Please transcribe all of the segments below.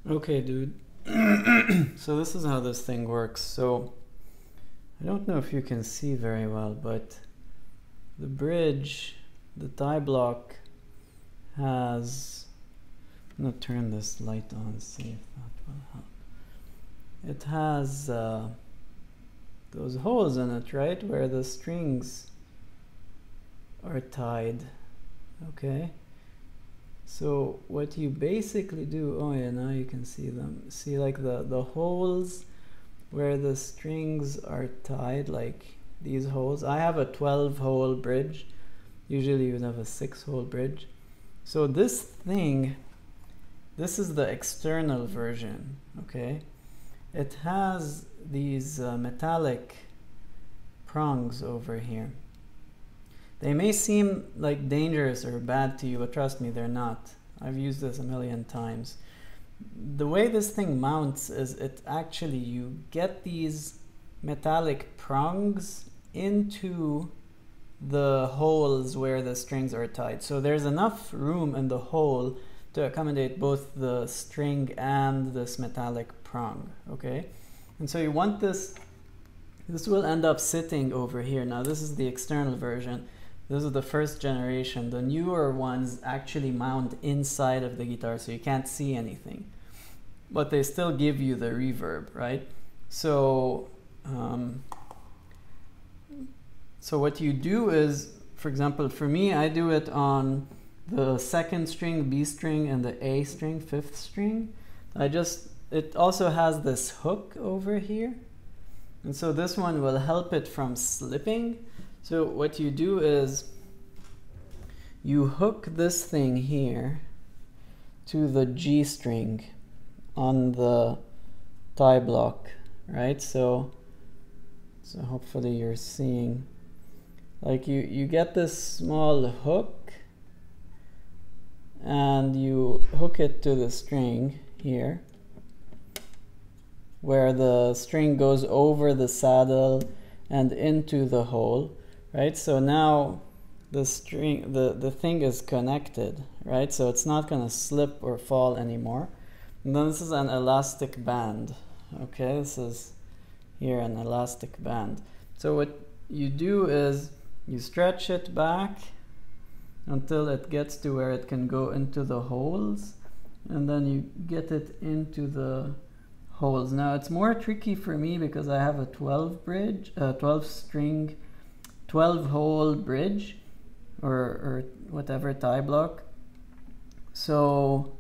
Okay, dude. So this is how this thing works. So I don't know if you can see very well, but the bridge, the tie block has, I'm gonna turn this light on, see if that will help. It has those holes in it, right, where the strings are tied. Okay, so what you basically do, oh yeah, now you can see them. See, like the holes where the strings are tied, like these holes. I have a 12-hole bridge. Usually you would have a 6-hole bridge. So this thing, this is the external version, okay? It has these metallic prongs over here. They may seem like dangerous or bad to you, but trust me, they're not. I've used this a million times. The way this thing mounts is it actually, you get these metallic prongs into the holes where the strings are tied. So there's enough room in the hole to accommodate both the string and this metallic prong, okay? And so you want this will end up sitting over here. Now this is the external version. This is the first generation. The newer ones actually mount inside of the guitar, so you can't see anything. But they still give you the reverb, right? So, so what you do is, for example, for me, I do it on the 2nd string, B string, and the A string, 5th string. It also has this hook over here. And so this one will help it from slipping. So what you do is you hook this thing here to the G string on the tie block, right? So hopefully you're seeing, like you get this small hook and you hook it to the string here, where the string goes over the saddle and into the hole, right? So now the string, the thing is connected, right? So it's not gonna slip or fall anymore. And then this is an elastic band, okay? This is here an elastic band. So what you do is you stretch it back until it gets to where it can go into the holes, and then you get it into the holes. Now it's more tricky for me because I have a 12-hole bridge or whatever tie block. So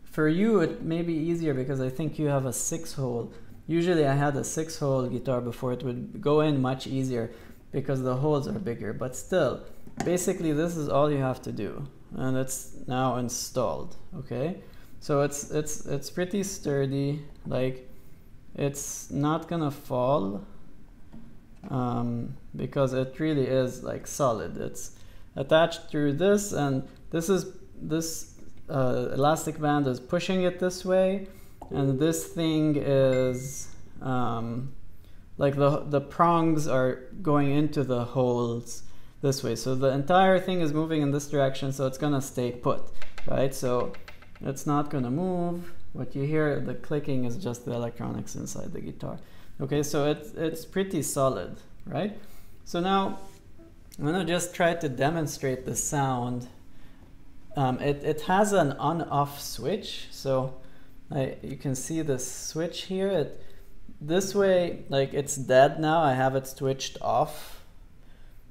for you it may be easier because I think you have a 6-hole. Usually I had a 6-hole guitar before. It would go in much easier because the holes are bigger, but still, basically this is all you have to do, and it's now installed, okay? So it's pretty sturdy, like it's not gonna fall because it really is like solid. It's attached through this, and this elastic band is pushing it this way, and this thing is like the prongs are going into the holes this way. So the entire thing is moving in this direction, so it's gonna stay put, right? So it's not gonna move. What you hear, the clicking, is just the electronics inside the guitar. Okay, so it's pretty solid, right? So now I'm gonna just try to demonstrate the sound. It has an on-off switch, so you can see the switch here. This way, like it's dead now. I have it switched off.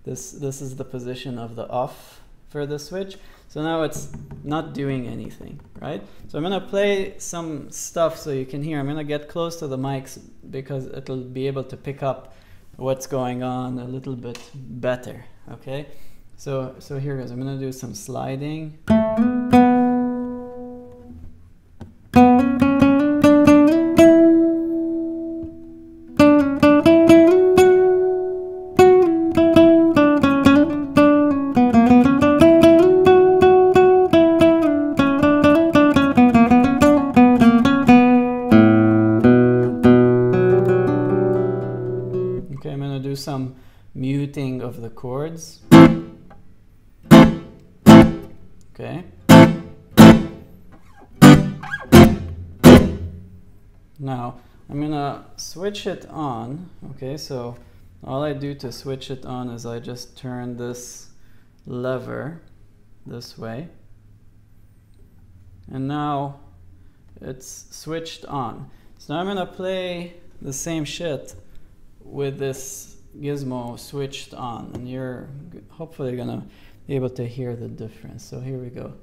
This is the position of the off for the switch. So now it's not doing anything, right? So I'm gonna play some stuff so you can hear. I'm gonna get close to the mics because it'll be able to pick up what's going on a little bit better, okay? So here it is. I'm gonna do some sliding. Some muting of the chords. Okay. Now I'm gonna switch it on. Okay, so all I do to switch it on is I just turn this lever this way, and now it's switched on. So now I'm gonna play the same shit with this gizmo switched on, and you're hopefully gonna be able to hear the difference. So here we go.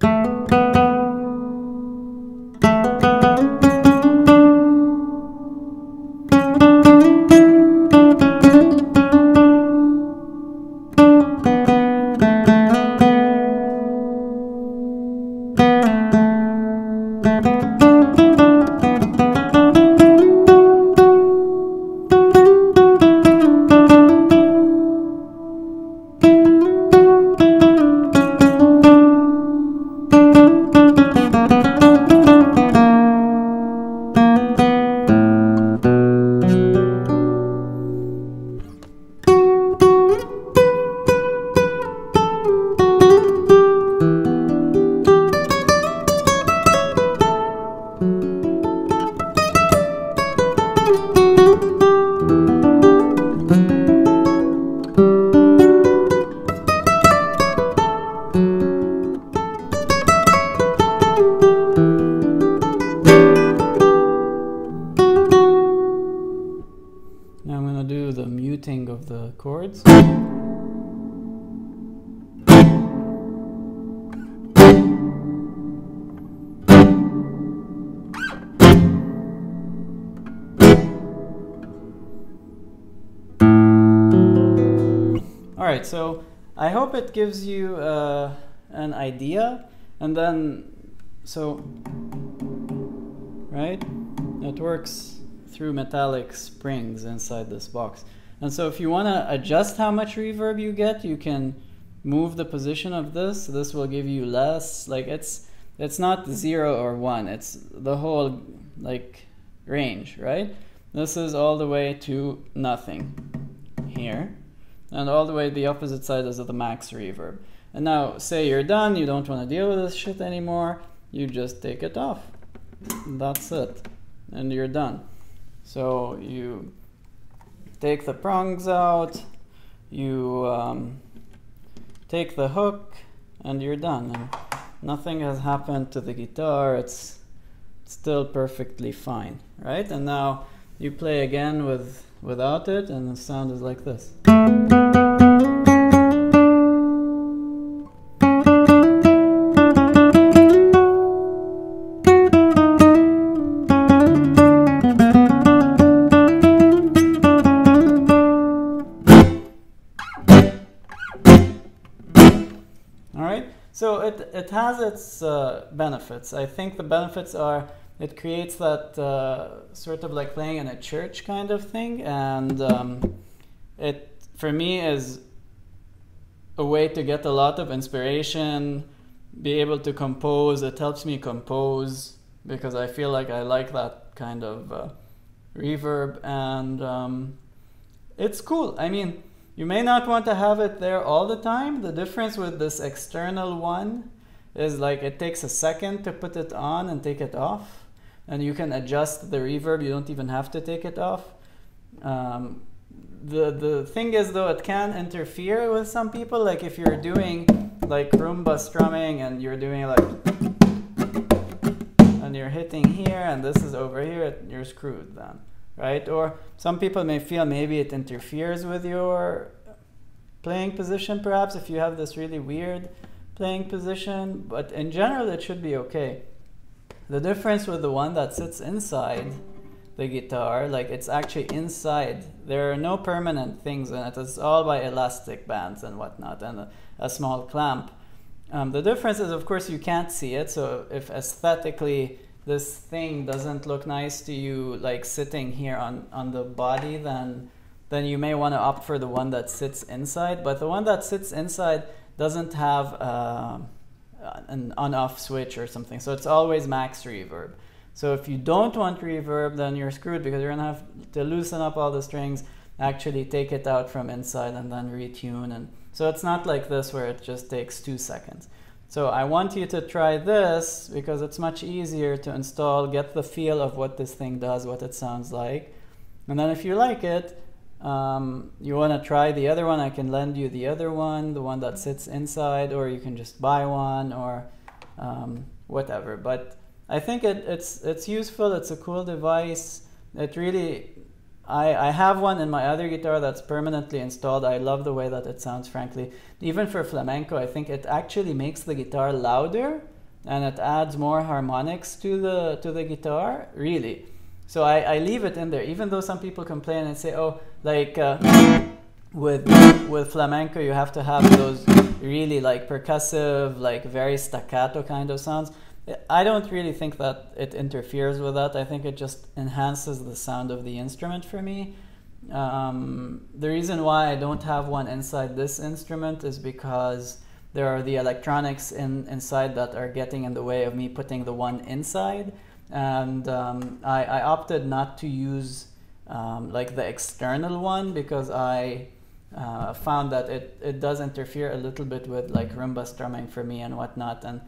Now I'm going to do the muting of the chords. Alright, so I hope it gives you an idea, and then, so, right, it works through metallic springs inside this box. And so if you want to adjust how much reverb you get, you can move the position of this. This will give you less. Like it's not 0 or 1. It's the whole like range, right? This is all the way to nothing here. And all the way the opposite side is at the max reverb. And now say you're done, you don't want to deal with this shit anymore, you just take it off. That's it. And you're done. So you take the prongs out, you take the hook, and you're done. And nothing has happened to the guitar. It's still perfectly fine, right? And now you play again without it, and the sound is like this. So it has its benefits. I think the benefits are it creates that sort of like playing in a church kind of thing, and it for me is a way to get a lot of inspiration, be able to compose. It helps me compose because I feel like I like that kind of reverb, and it's cool. I mean, you may not want to have it there all the time. The difference with this external one is like it takes a second to put it on and take it off. And you can adjust the reverb. You don't even have to take it off. The thing is though, it can interfere with some people. Like if you're doing like rumba strumming and you're doing like, and you're hitting here and this is over here, you're screwed then. Right? Or some people may feel maybe it interferes with your playing position, perhaps, if you have this really weird playing position, but in general it should be okay. The difference with the one that sits inside the guitar, like it's actually inside, there are no permanent things in it, it's all by elastic bands and whatnot, and a small clamp. The difference is, of course, you can't see it, so if aesthetically this thing doesn't look nice to you, like sitting here on the body, then you may want to opt for the one that sits inside. But the one that sits inside doesn't have an on-off switch or something, so it's always max reverb. So if you don't want reverb, then you're screwed because you're gonna have to loosen up all the strings, actually take it out from inside and then retune. And so it's not like this where it just takes 2 seconds. So I want you to try this because it's much easier to install, get the feel of what this thing does, what it sounds like. And then if you like it, you want to try the other one, I can lend you the other one, the one that sits inside, or you can just buy one, or whatever. But I think it's useful, it's a cool device. It really, I have one in my other guitar that's permanently installed. I love the way that it sounds, frankly. Even for flamenco, I think it actually makes the guitar louder, and it adds more harmonics to the guitar, really. So I leave it in there, even though some people complain and say, oh, like with flamenco you have to have those really like percussive, like very staccato kind of sounds. I don't really think that it interferes with that. I think it just enhances the sound of the instrument for me. The reason why I don't have one inside this instrument is because there are the electronics inside that are getting in the way of me putting the one inside. And I opted not to use like the external one because I found that it does interfere a little bit with like rumba strumming for me and whatnot. And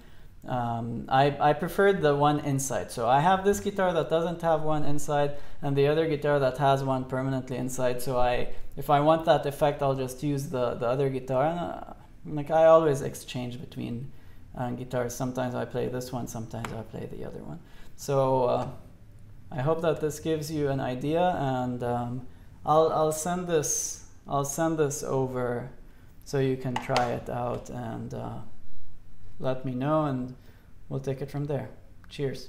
I preferred the one inside. So I have this guitar that doesn't have one inside, and the other guitar that has one permanently inside. So if I want that effect, I'll just use the other guitar. And like I always exchange between guitars. Sometimes I play this one, sometimes I play the other one. So I hope that this gives you an idea, and I'll send this over so you can try it out and let me know, and we'll take it from there. Cheers.